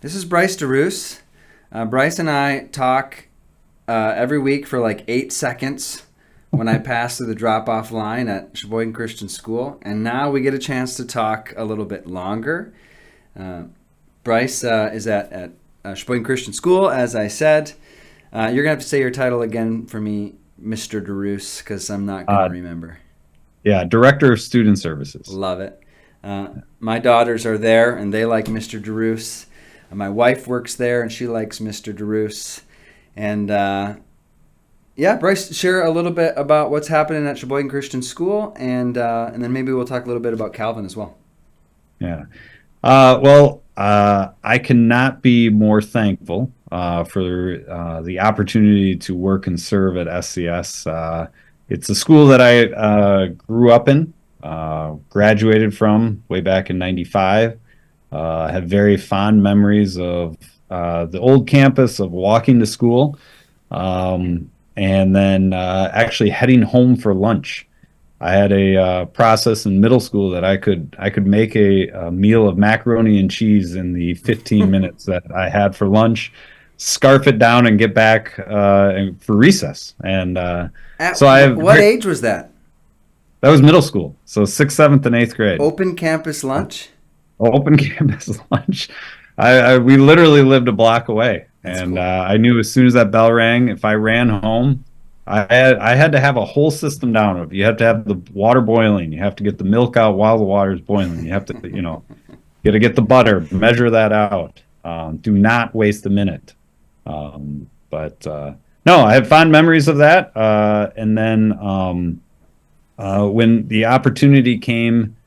This is Bryce DeRoos. Bryce and I talk every week for like 8 seconds when I pass through the drop-off line at Sheboygan Christian School, and now we get a chance to talk a little bit longer. Bryce is at Sheboygan Christian School, as I said. You're going to have to say your title again for me, Mr. DeRoos, because I'm not going to remember. Yeah, Director of Student Services. Love it. My daughters are there, and they like Mr. DeRoos. My wife works there, and she likes Mr. DeRoos. And Bryce, share a little bit about what's happening at Sheboygan Christian School, and then maybe we'll talk a little bit about Calvin as well. Yeah. I cannot be more thankful for the opportunity to work and serve at SCS. It's a school that I grew up in, graduated from way back in '95. Have very fond memories of the old campus, of walking to school, and then actually heading home for lunch. I had a process in middle school that I could make a meal of macaroni and cheese in the 15 minutes that I had for lunch, scarf it down, and get back for recess. And What age was that? That was middle school, so 6th, 7th, and 8th grade. Open campus lunch? Open campus lunch. We literally lived a block away. That's cool. I knew as soon as that bell rang, if I ran home, I had to have a whole system down of. You have to have the water boiling. You have to get the milk out while the water's boiling. You have to, you got to get the butter, measure that out. Do not waste a minute. No, I have fond memories of that. And then when the opportunity came,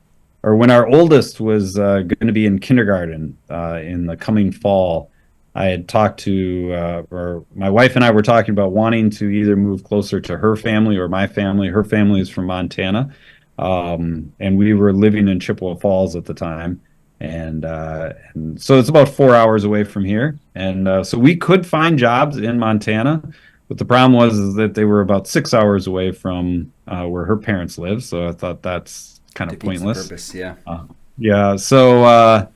or when our oldest was going to be in kindergarten in the coming fall, I had talked to, or my wife and I were talking about wanting to either move closer to her family or my family. Her family is from Montana, and we were living in Chippewa Falls at the time. And so it's about 4 hours away from here. And so we could find jobs in Montana, but the problem was that they were about 6 hours away from where her parents live. So I thought that's kind of pointless. Purpose, yeah. So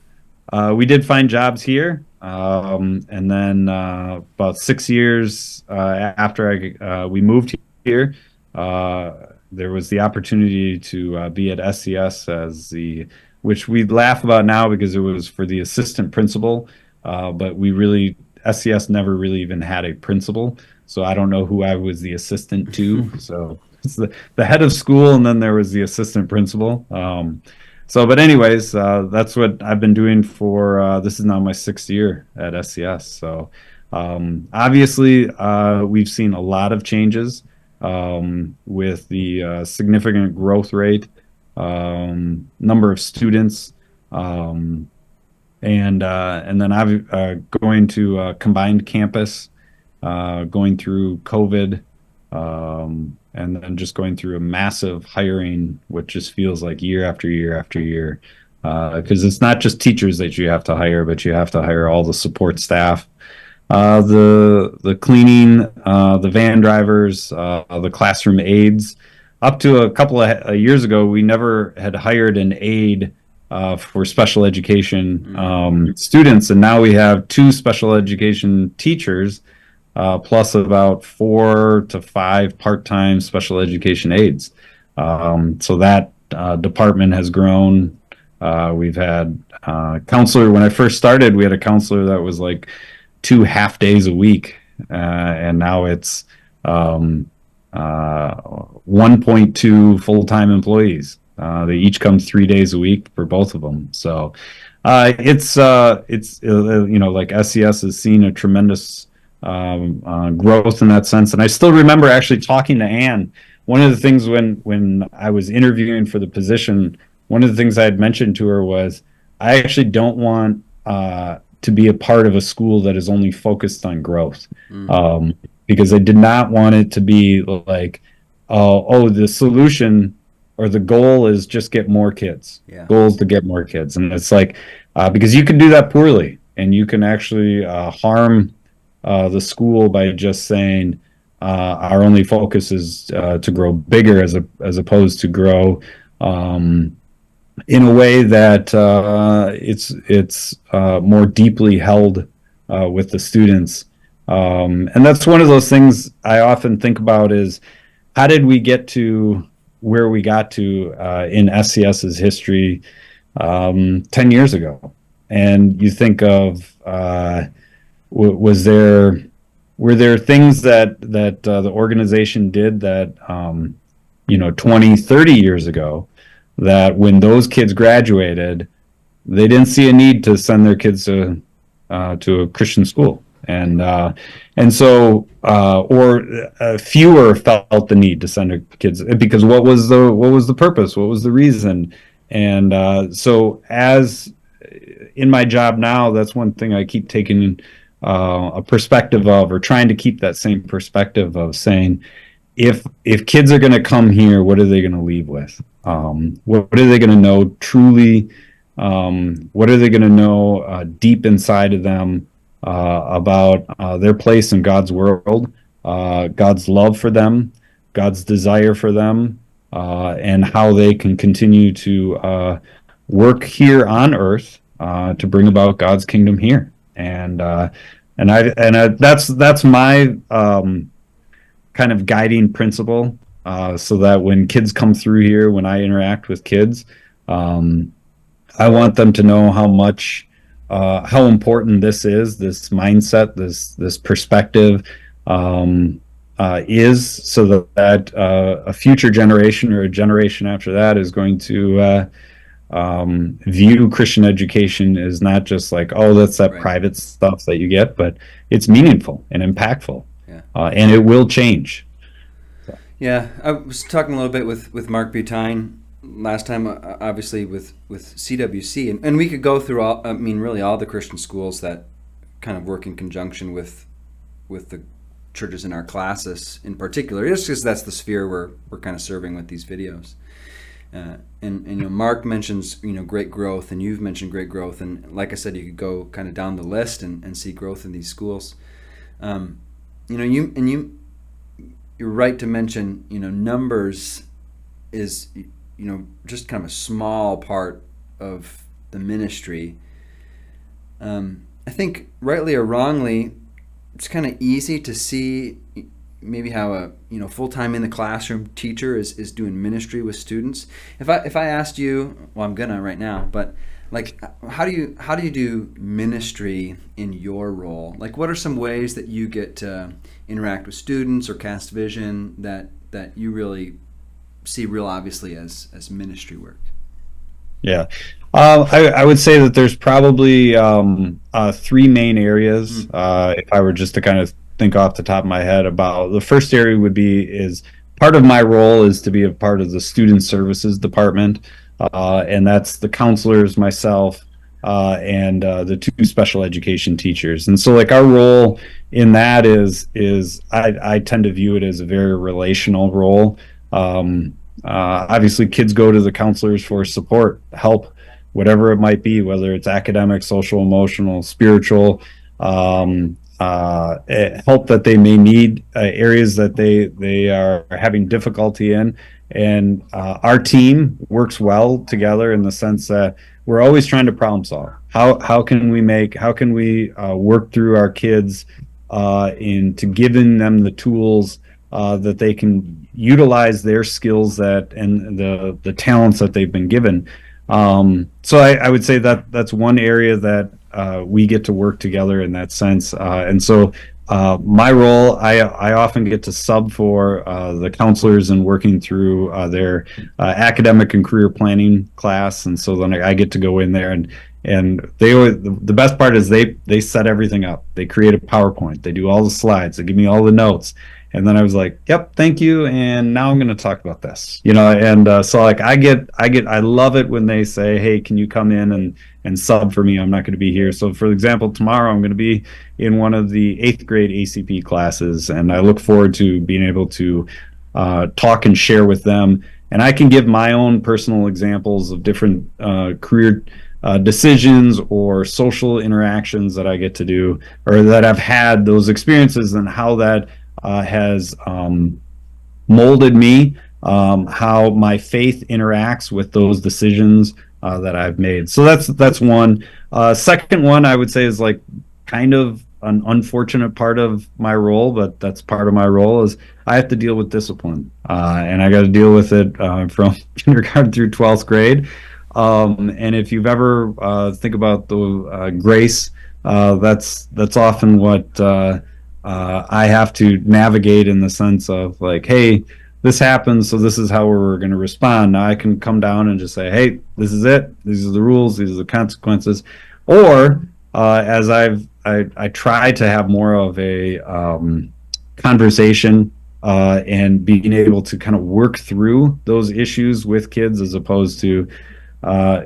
we did find jobs here. And then about 6 years after we moved here, there was the opportunity to be at SCS which we laugh about now because it was for the assistant principal, but SCS never really even had a principal, so I don't know who I was the assistant to. So it's the head of school, and then there was the assistant principal. But anyways, that's what I've been doing for, this is now my 6th year at SCS. So obviously we've seen a lot of changes with the significant growth rate, number of students, and then I'm going to a combined campus, going through COVID, and then just going through a massive hiring, which just feels like year after year after year, because it's not just teachers that you have to hire, but you have to hire all the support staff, the cleaning, the van drivers, the classroom aides. Up to a couple of years ago, we never had hired an aide for special education students, and now we have 2 special education teachers, plus about 4 to 5 part-time special education aides. So that department has grown. We've had counselor. When I first started, we had a counselor that was like 2 half days a week, and now it's 1.2 full-time employees. They each come 3 days a week for both of them. So it's like SCS has seen a tremendous growth in that sense. And I still remember actually talking to Ann. One of the things when I was interviewing for the position, one of the things I had mentioned to her was, I actually don't want to be a part of a school that is only focused on growth. Because I did not want it to be like, the solution or the goal is just get more kids. Yeah. Goal is to get more kids. And it's like, because you can do that poorly, and you can actually harm the school by just saying our only focus is to grow bigger as opposed to grow in a way that it's more deeply held with the students. And that's one of those things I often think about is how did we get to where we got to in SCS's history 10 years ago? And you think of was there were there things that the organization did that 20, 30 years ago that when those kids graduated, they didn't see a need to send their kids to a Christian school, and so fewer felt the need to send their kids because what was the purpose? What was the reason? And so as in my job now, that's one thing I keep taking a perspective of, or trying to keep that same perspective of saying, if kids are going to come here, what are they going to leave with? What are they going to know truly? What are they going to know deep inside of them about their place in God's world, God's love for them, God's desire for them, and how they can continue to work here on earth to bring about God's kingdom here. And that's my kind of guiding principle, so that when kids come through here, when I interact with kids, I want them to know how important this is, this mindset, this perspective is, so that a future generation or a generation after that is going to view Christian education as not just like, oh, that's that private stuff that you get, but it's meaningful and impactful, and it will change. So. Yeah, I was talking a little bit with Mark Butine last time, obviously with CWC, and we could go through really all the Christian schools that kind of work in conjunction with the churches in our classes in particular, just because that's the sphere we're kind of serving with these videos. And Mark mentions great growth, and you've mentioned great growth, and like I said, you could go kind of down the list and see growth in these schools. You're right to mention numbers is just kind of a small part of the ministry. I think rightly or wrongly, it's kind of easy to see maybe how a full-time in the classroom teacher is doing ministry with students. If I asked you, well, I'm gonna right now, but like how do you do ministry in your role? Like, what are some ways that you get to interact with students or cast vision that you really see real obviously as ministry work? Yeah, I would say that there's probably three main areas. If I were just to kind of think off the top of my head about the first area is part of my role is to be a part of the student services department, and that's the counselors, myself, and the two special education teachers. And so like our role in that is I tend to view it as a very relational role. Obviously kids go to the counselors for support, help, whatever it might be, whether it's academic, social, emotional, spiritual, help that they may need, areas that they are having difficulty in. And our team works well together in the sense that we're always trying to problem solve. How can we work through our kids into giving them the tools that they can utilize their skills and the talents that they've been given. So I would say that's one area that we get to work together in that sense. And so my role, I often get to sub for the counselors and working through their academic and career planning class. And so then I get to go in there and the best part is they set everything up. They create a PowerPoint. They do all the slides. They give me all the notes. And then I was like, yep, thank you. And now I'm going to talk about this, and so like I love it when they say, hey, can you come in and sub for me? I'm not going to be here. So for example, tomorrow I'm going to be in one of the 8th grade ACP classes, and I look forward to being able to talk and share with them. And I can give my own personal examples of different career decisions or social interactions that I get to do, or that I've had those experiences, and how that has molded me how my faith interacts with those decisions that I've made. So that's one. Second one I would say is like kind of an unfortunate part of my role, but that's part of my role is I have to deal with discipline, and I got to deal with it from kindergarten through 12th grade. And if you've ever think about the grace, that's often what I have to navigate in the sense of like, hey, this happens, so this is how we're going to respond. Now I can come down and just say, hey, this is it. These are the rules. These are the consequences. Or as I try to have more of a conversation and being able to kind of work through those issues with kids as opposed to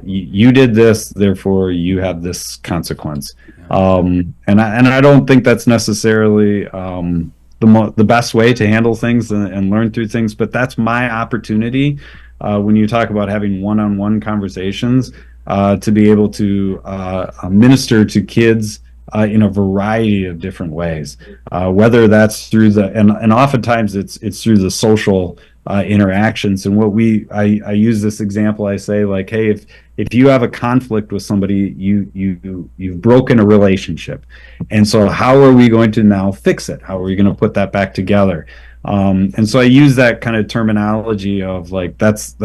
you did this, therefore you have this consequence. And I don't think that's necessarily the best way to handle things and learn through things, but that's my opportunity when you talk about having one-on-one conversations to be able to minister to kids in a variety of different ways, whether that's through and oftentimes it's through the social interactions. And I use this example. I say like, hey, if you have a conflict with somebody, you've broken a relationship, and so how are we going to now fix it? How are we going to put that back together? And so I use that kind of terminology of like that's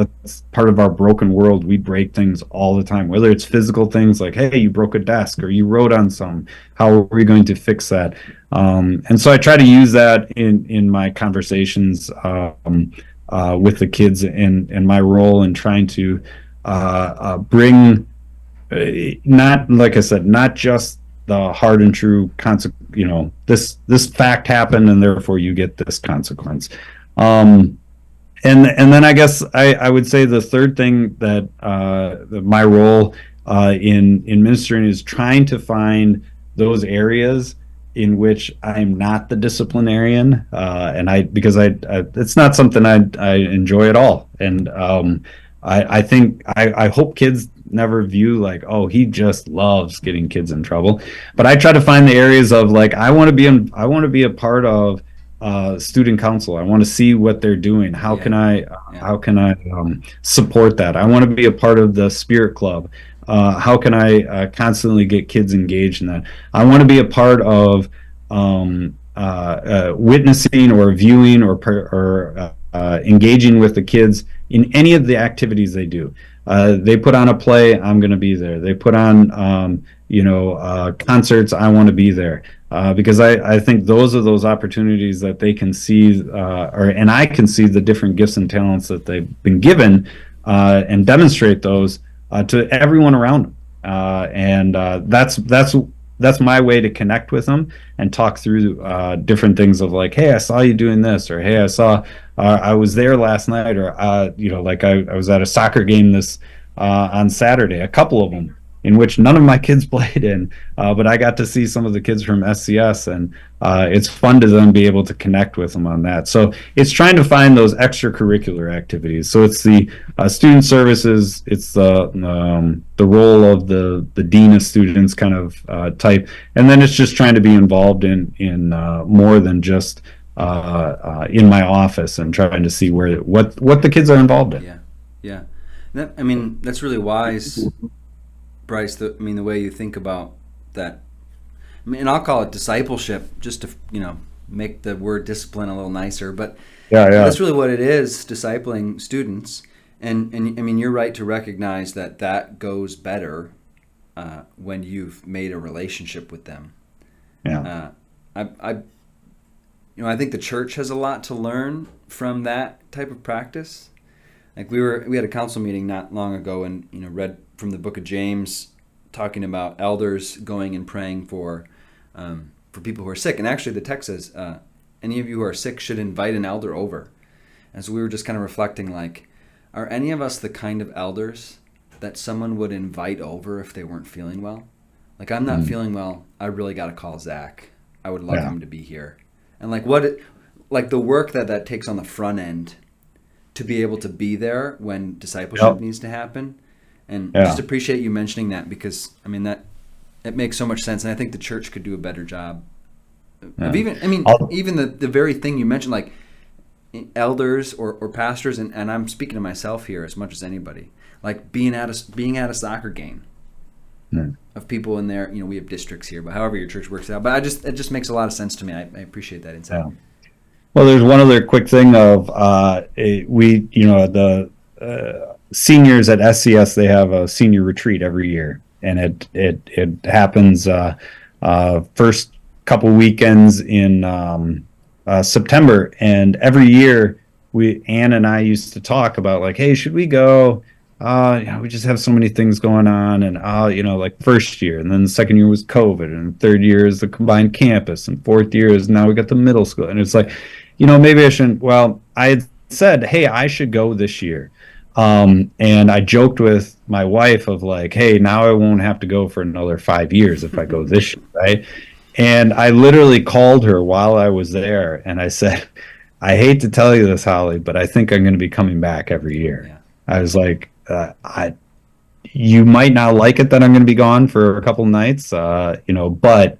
part of our broken world. We break things all the time, whether it's physical things like, hey, you broke a desk or you wrote on some. How are we going to fix that? And so I try to use that in my conversations with the kids and my role in trying to bring not, like I said, not just the hard and true this fact happened and therefore you get this consequence. And then I guess I would say the third thing that my role in ministering is trying to find those areas in which I'm not the disciplinarian, and because it's not something I enjoy at all. And I think I hope kids never view like, oh, he just loves getting kids in trouble. But I try to find the areas of like, I want to be a part of student council. I want to see what they're doing. How can I support that? I want to be a part of the spirit club. How can I constantly get kids engaged in that? I want to be a part of witnessing or viewing or engaging with the kids in any of the activities they do. They put on a play, I'm going to be there. They put on concerts, I want to be there. Because I think those are those opportunities that they can see, and I can see the different gifts and talents that they've been given, and demonstrate those to everyone around them. And that's my way to connect with them and talk through different things of like, hey, I saw you doing this, or hey, I was there last night, or like I was at a soccer game this on Saturday, a couple of them in which none of my kids played in, but I got to see some of the kids from SCS, and it's fun to then be able to connect with them on that. So it's trying to find those extracurricular activities. So it's the student services, it's the role of the dean of students kind of type, and then it's just trying to be involved in more than just in my office and trying to see what the kids are involved in. Yeah. That's really wise, Bryce. The way you think about that. And I'll call it discipleship, just to make the word discipline a little nicer. But that's really what it is: discipling students. And you're right to recognize that goes better when you've made a relationship with them. Yeah. I think the church has a lot to learn from that type of practice. Like we had a council meeting not long ago, and read from the book of James, talking about elders going and praying for people who are sick. And actually, the text says, "Any of you who are sick should invite an elder over." And so we were just kind of reflecting, like, are any of us the kind of elders that someone would invite over if they weren't feeling well? Like, I'm not feeling well. I really got to call Zach. I would love him to be here. And like the work that takes on the front end to be able to be there when discipleship needs to happen. And just appreciate you mentioning that, because that it makes so much sense. And I think the church could do a better job of even the very thing you mentioned, like elders or pastors, and I'm speaking to myself here as much as anybody, like being at a soccer game of people in there. We have districts here, but however your church works out. But it just makes a lot of sense to me. I appreciate that insight. Yeah. Well, there's one other quick thing of the seniors at SCS, they have a senior retreat every year, and it happens first couple weekends in September, and every year Ann and I used to talk about like, hey, should we go? We just have so many things going on, and like first year, and then the second year was COVID, and the third year is the combined campus, and fourth year is now we got the middle school, and it's like, maybe I shouldn't. Well, I had said, hey, I should go this year. And I joked with my wife of like, hey, now I won't have to go for another 5 years if I go this year, right? And I literally called her while I was there, and I said, I hate to tell you this, Holly, but I think I'm going to be coming back every year. Yeah. I was like, you might not like it that I'm going to be gone for a couple nights, but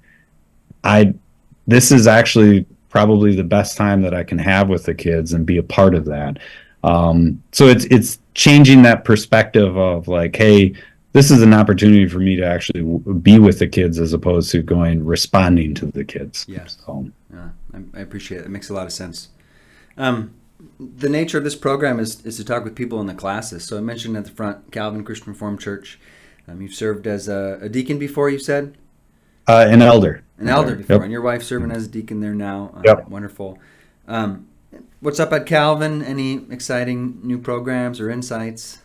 this is actually probably the best time that I can have with the kids and be a part of that. So it's changing that perspective of like, hey, this is an opportunity for me to actually be with the kids as opposed to responding to the kids. Yes. So. Yeah, I appreciate it. It makes a lot of sense. The nature of this program is to talk with people in the classes. So I mentioned at the front, Calvin Christian Reformed Church. You've served as a deacon before, you said? An elder. An elder before. Yep. And your wife's serving as a deacon there now. Yep. Wonderful. What's up at Calvin? Any exciting new programs or insights?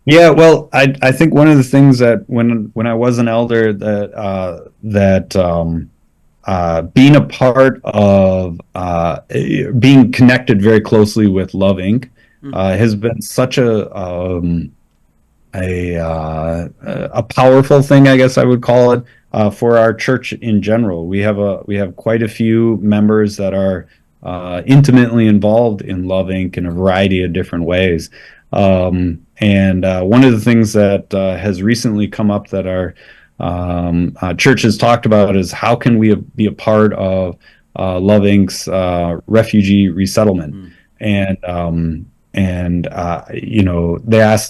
Yeah, well, I think one of the things that when I was an elder that being a part of being connected very closely with Love Inc. Has been such a powerful thing, I guess I would call it, for our church in general. We have quite a few members that are intimately involved in Love Inc. in a variety of different ways. And one of the things that has recently come up that our church has talked about is how can we be a part of Love Inc.'s refugee resettlement.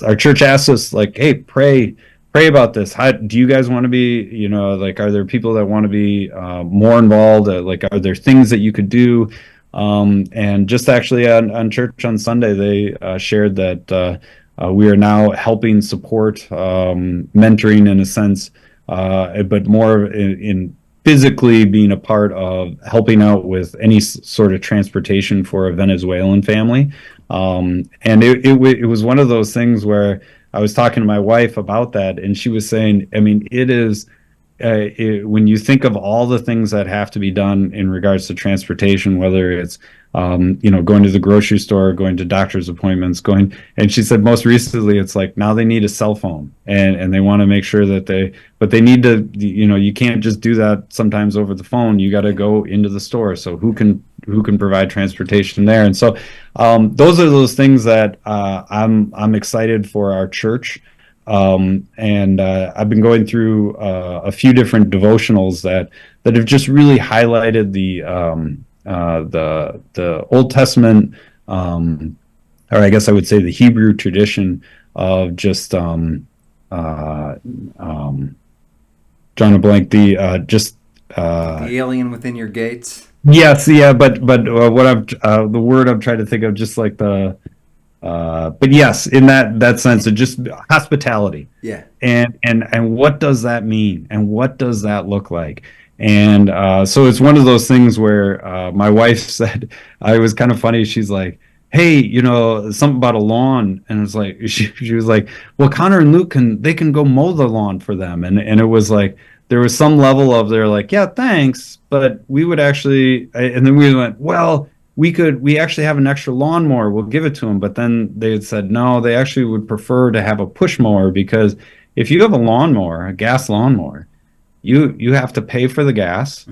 Our church asked us like, hey, pray about this. How do you guys want to be, are there people that want to be more involved? Are there things that you could do? And just actually on church on Sunday, they shared that we are now helping support mentoring in a sense, but more in physically being a part of helping out with any sort of transportation for a Venezuelan family. And it was one of those things where I was talking to my wife about that, and she was saying, I mean, it is, when you think of all the things that have to be done in regards to transportation, whether it's going to the grocery store, going to doctor's appointments, and she said most recently it's like now they need a cell phone and they want to make sure that but they need to, you can't just do that sometimes over the phone. You got to go into the store. So who can provide transportation there? And so those are those things that I'm excited for our church. And I've been going through a few different devotionals that have just really highlighted the Old Testament, or I guess I would say the Hebrew tradition of just drawing a blank, the alien within your gates. Yes, yeah, but what the word I'm trying to think of, just like but yes, in that sense of just hospitality. Yeah. And what does that mean? And what does that look like? And so it's one of those things where my wife said, it was kind of funny. She's like, hey, something about a lawn. And it's like, she was like, well, Connor and Luke can go mow the lawn for them. And it was like, there was some level of, they're like, yeah, thanks. But we would actually, and then we went, well, we actually have an extra lawnmower. We'll give it to them. But then they had said, no, they actually would prefer to have a push mower, because if you have a lawnmower, a gas lawnmower, you have to pay for the gas.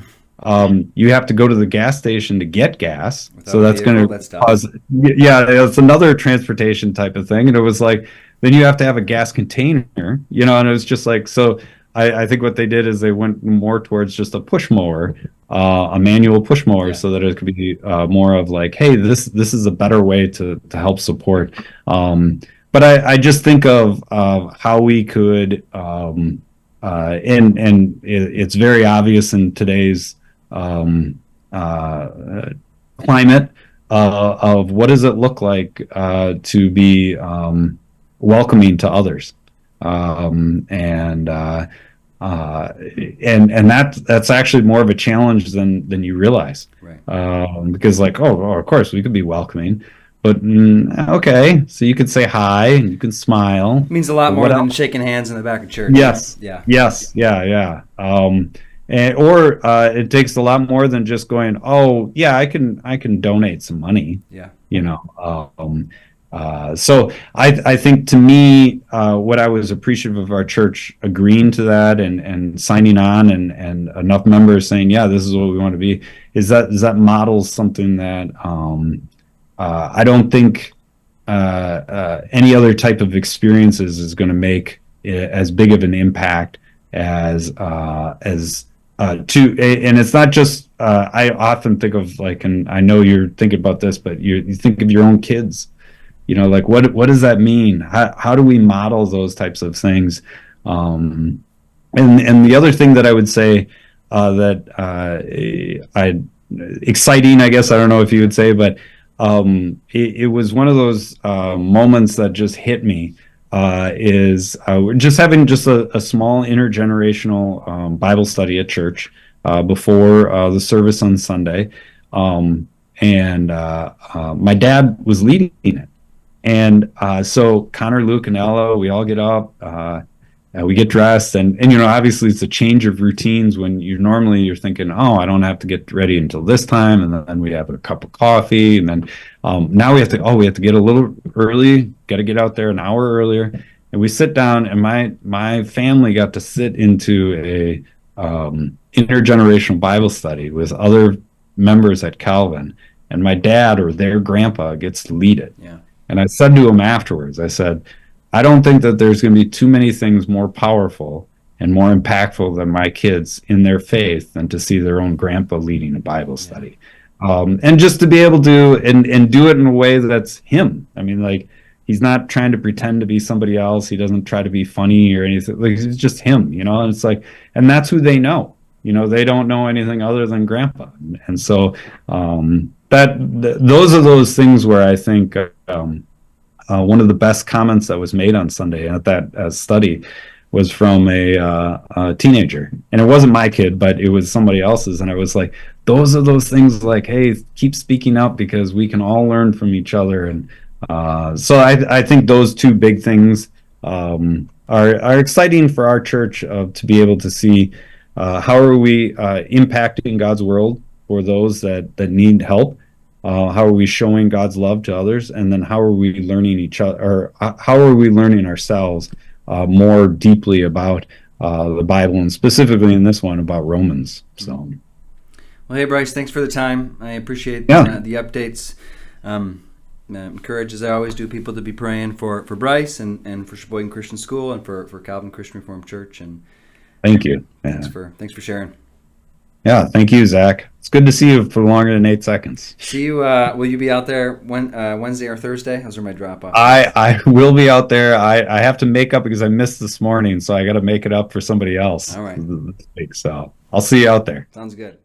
You have to go to the gas station to get gas. So that's going to cause, it's another transportation type of thing. And it was like, then you have to have a gas container, and it was just like, so I think what they did is they went more towards just a push mower, a manual push mower, Yeah. so that it could be more of like, hey, this is a better way to help support. But I just think of how we could, and it's very obvious in today's climate of what does it look like to be welcoming to others, and that's actually more of a challenge than you realize, Right. because like of course we could be welcoming, but okay, so you could say hi and you can smile. It means a lot But more what than else? shaking hands in the back of church. Yes. Yeah. Yes. Yeah. Or it takes a lot more than just going, oh yeah, I can donate some money, Yeah. you know. So I think to me, what I was appreciative of our church agreeing to that and signing on and enough members saying, yeah, this is what we want to be, is that models something that I don't think any other type of experiences is going to make as big of an impact as and it's not just I often think of like, and I know you're thinking about this, but you think of your own kids, like what does that mean? How do we model those types of things? And the other thing that I would say that I exciting, I guess, I don't know if you would say, but it was one of those moments that just hit me, is just having just a small intergenerational Bible study at church before the service on Sunday. And my dad was leading it. And so Connor, Luke, and Ella, we all get up, we get dressed, and obviously it's a change of routines when you're thinking, oh, I don't have to get ready until this time, and then we have a cup of coffee, and then now we have to get a little early, got to get out there an hour earlier, and we sit down, and my family got to sit into a intergenerational Bible study with other members at Calvin, and my dad or their grandpa gets to lead it. Yeah. And I said to him afterwards, I said, I don't think that there's going to be too many things more powerful and more impactful than my kids in their faith than to see their own grandpa leading a Bible study. And just to be able to and do it in a way that's him. I mean, like, he's not trying to pretend to be somebody else. He doesn't try to be funny or anything. Like, it's just him, and it's like, and that's who they know. They don't know anything other than grandpa. And so those are those things where I think one of the best comments that was made on Sunday at that study was from a teenager, and it wasn't my kid, but it was somebody else's. And I was like, those are those things like, hey, keep speaking up because we can all learn from each other. And so I think those two big things are exciting for our church to be able to see how are we impacting God's world for those that need help. How are we showing God's love to others, and then how are we learning each other, or how are we learning ourselves more deeply about the Bible, and specifically in this one about Romans. So, well, hey Bryce, thanks for the time. I appreciate the updates. Encourage, as I always do, people to be praying for Bryce and for Sheboygan Christian School and for Calvin Christian Reformed Church. And thank you. Thanks for sharing. Yeah, thank you, Zach. It's good to see you for longer than 8 seconds. See you. Will you be out there Wednesday or Thursday? Those are my drop-offs. I will be out there. I have to make up because I missed this morning, so I got to make it up for somebody else. All right. This week, so I'll see you out there. Sounds good.